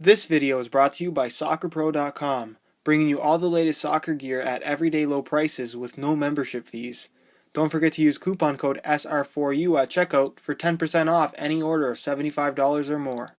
This video is brought to you by SoccerPro.com, bringing you all the latest soccer gear at everyday low prices with no membership fees. Don't forget to use coupon code SR4U at checkout for 10% off any order of $75 or more.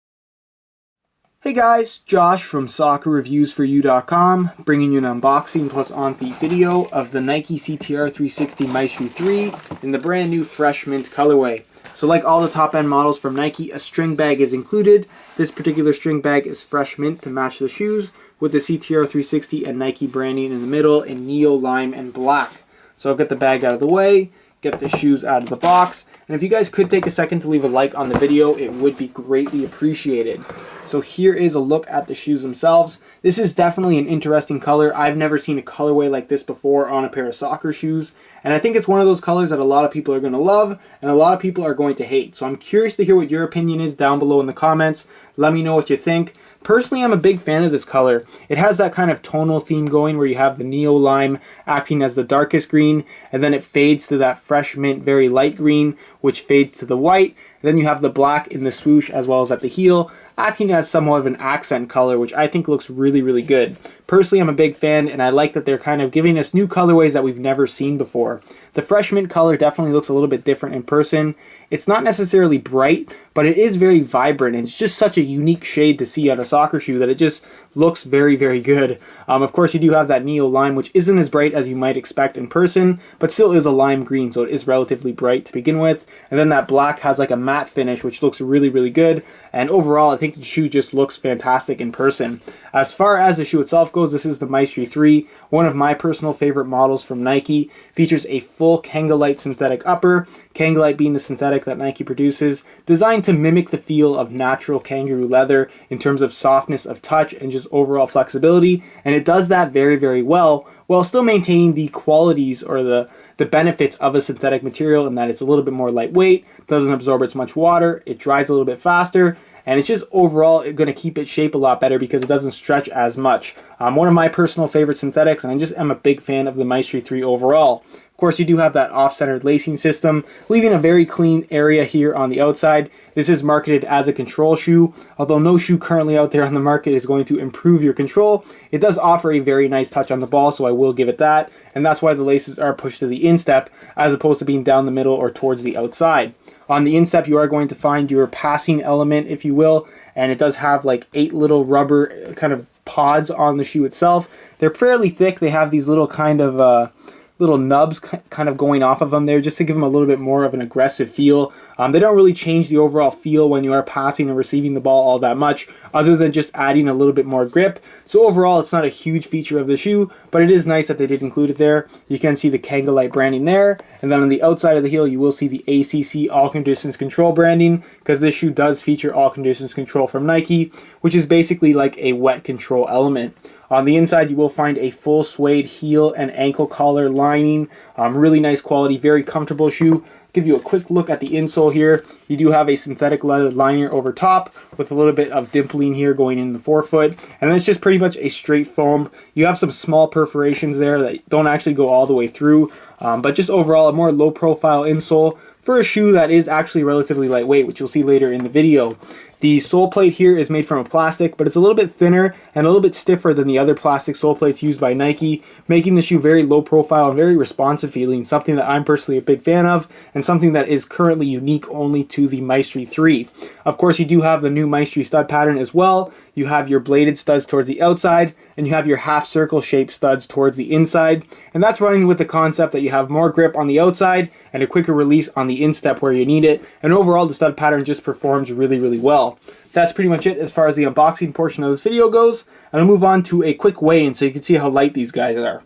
Hey guys, Josh from SoccerReviewsForYou.com, bringing you an unboxing plus on-feet video of the Nike CTR360 Maestri 3 in the brand new Fresh Mint colorway. So like all the top-end models from Nike, a string bag is included. This particular string bag is Fresh Mint to match the shoes with the CTR360 and Nike branding in the middle in Neo, Lime, and Black. So I'll get the bag out of the way, get the shoes out of the box, and if you guys could take a second to leave a like on the video, it would be greatly appreciated. So here is a look at the shoes themselves. This is definitely an interesting color. I've never seen a colorway like this before on a pair of soccer shoes. And I think it's one of those colors that a lot of people are going to love and a lot of people are going to hate. So I'm curious to hear what your opinion is down below in the comments. Let me know what you think. Personally, I'm a big fan of this color. It has that kind of tonal theme going where you have the Neo Lime acting as the darkest green, and then it fades to that Fresh Mint very light green, which fades to the white. Then you have the black in the swoosh as well as at the heel, acting as somewhat of an accent color, which I think looks really, really good. Personally, I'm a big fan, and I like that they're kind of giving us new colorways that we've never seen before. The Fresh Mint color definitely looks a little bit different in person. It's not necessarily bright, but it is very vibrant, and it's just such a unique shade to see on a soccer shoe that it just looks very, very good. Of course, you do have that Neo Lime, which isn't as bright as you might expect in person, but still is a lime green, so it is relatively bright to begin with. And then that black has like a matte finish, which looks really, really good. And overall, I think the shoe just looks fantastic in person. As far as the shoe itself goes, this is the Maestri 3, one of my personal favorite models from Nike. Features a full Kangalite synthetic upper, Kangalite being the synthetic that Nike produces, designed to mimic the feel of natural kangaroo leather in terms of softness of touch and just overall flexibility. And it does that very, very well, while still maintaining the qualities or the benefits of a synthetic material in that it's a little bit more lightweight, doesn't absorb as much water, it dries a little bit faster, and it's just overall going to keep its shape a lot better because it doesn't stretch as much. One of my personal favorite synthetics, and I just am a big fan of the Maestri 3 overall. Of course, you do have that off-centered lacing system, leaving a very clean area here on the outside. This is marketed as a control shoe. Although no shoe currently out there on the market is going to improve your control, it does offer a very nice touch on the ball, so I will give it that. And that's why the laces are pushed to the instep as opposed to being down the middle or towards the outside. On the instep, you are going to find your passing element, if you will, and it does have like 8 little rubber kind of pods on the shoe itself. They're fairly thick. They have these little kind of little nubs kind of going off of them there just to give them a little bit more of an aggressive feel. They don't really change the overall feel when you are passing and receiving the ball all that much, other than just adding a little bit more grip. So overall, it's not a huge feature of the shoe, but it is nice that they did include it there. You can see the Kangalite branding there, and then on the outside of the heel, you will see the ACC All Conditions Control branding, because this shoe does feature All Conditions Control from Nike, which is basically like a wet control element. On the inside, you will find a full suede heel and ankle collar lining. Really nice quality, very comfortable shoe. Give you a quick look at the insole here. You do have a synthetic leather liner over top with a little bit of dimpling here going in the forefoot. And then it's just pretty much a straight foam. You have some small perforations there that don't actually go all the way through. But just overall, a more low profile insole for a shoe that is actually relatively lightweight, which you'll see later in the video. The sole plate here is made from a plastic, but it's a little bit thinner and a little bit stiffer than the other plastic sole plates used by Nike, making the shoe very low profile and very responsive feeling, something that I'm personally a big fan of, and something that is currently unique only to the Maestri 3. Of course, you do have the new Maestri stud pattern as well. You have your bladed studs towards the outside, and you have your half circle shaped studs towards the inside, and that's running with the concept that you have more grip on the outside and a quicker release on the instep where you need it, and overall the stud pattern just performs really, really well. That's pretty much it as far as the unboxing portion of this video goes, and I'll move on to a quick weigh-in so you can see how light these guys are.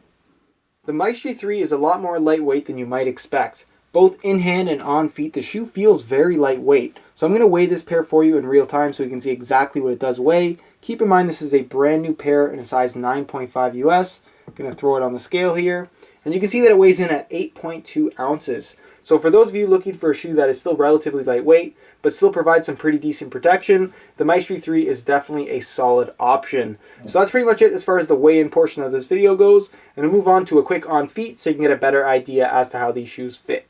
The Maestri 3 is a lot more lightweight than you might expect. Both in hand and on feet, the shoe feels very lightweight. So I'm going to weigh this pair for you in real time so you can see exactly what it does weigh. Keep in mind this is a brand new pair in a size 9.5 US. I'm going to throw it on the scale here. And you can see that it weighs in at 8.2 ounces. So for those of you looking for a shoe that is still relatively lightweight, but still provides some pretty decent protection, the Maestri 3 is definitely a solid option. So that's pretty much it as far as the weigh-in portion of this video goes. And we'll move on to a quick on feet so you can get a better idea as to how these shoes fit.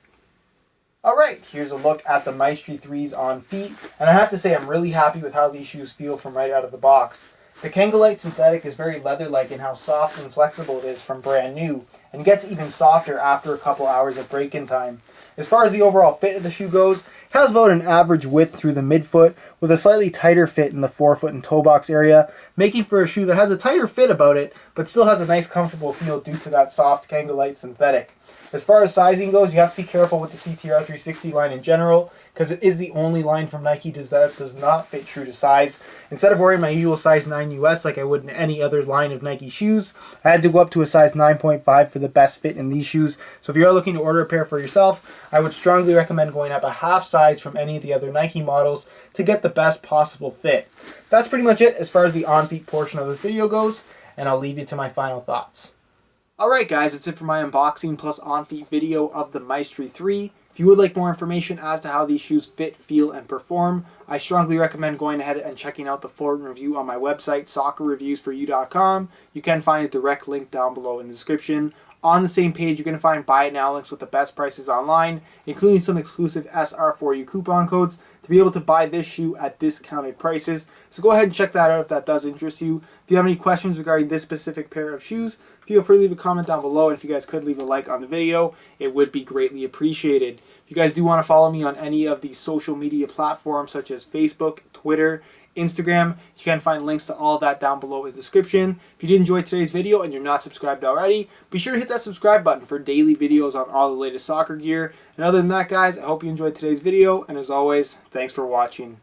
Alright, here's a look at the Maestri 3s on feet, and I have to say I'm really happy with how these shoes feel from right out of the box. The Kangolite synthetic is very leather-like in how soft and flexible it is from brand new, and gets even softer after a couple hours of break-in time. As far as the overall fit of the shoe goes, it has about an average width through the midfoot, with a slightly tighter fit in the forefoot and toe box area, making for a shoe that has a tighter fit about it, but still has a nice comfortable feel due to that soft Kangolite synthetic. As far as sizing goes, you have to be careful with the CTR360 line in general, because it is the only line from Nike that does not fit true to size. Instead of wearing my usual size 9 US like I would in any other line of Nike shoes, I had to go up to a size 9.5 for the best fit in these shoes. So if you are looking to order a pair for yourself, I would strongly recommend going up a half size from any of the other Nike models to get the best possible fit. That's pretty much it as far as the on-feet portion of this video goes, and I'll leave you to my final thoughts. Alright guys, that's it for my unboxing plus on-feet video of the Maestri 3. If you would like more information as to how these shoes fit, feel, and perform, I strongly recommend going ahead and checking out the full review on my website, soccerreviewsforyou.com. You can find a direct link down below in the description. On the same page, you're going to find buy it now links with the best prices online, including some exclusive SR4U coupon codes to be able to buy this shoe at discounted prices. So go ahead and check that out if that does interest you. If you have any questions regarding this specific pair of shoes, feel free to leave a comment down below, and if you guys could leave a like on the video, it would be greatly appreciated. If you guys do want to follow me on any of the social media platforms such as Facebook, Twitter, Instagram, you can find links to all of that down below in the description. If you did enjoy today's video and you're not subscribed already, be sure to hit that subscribe button for daily videos on all the latest soccer gear. And other than that guys, I hope you enjoyed today's video, and as always, thanks for watching.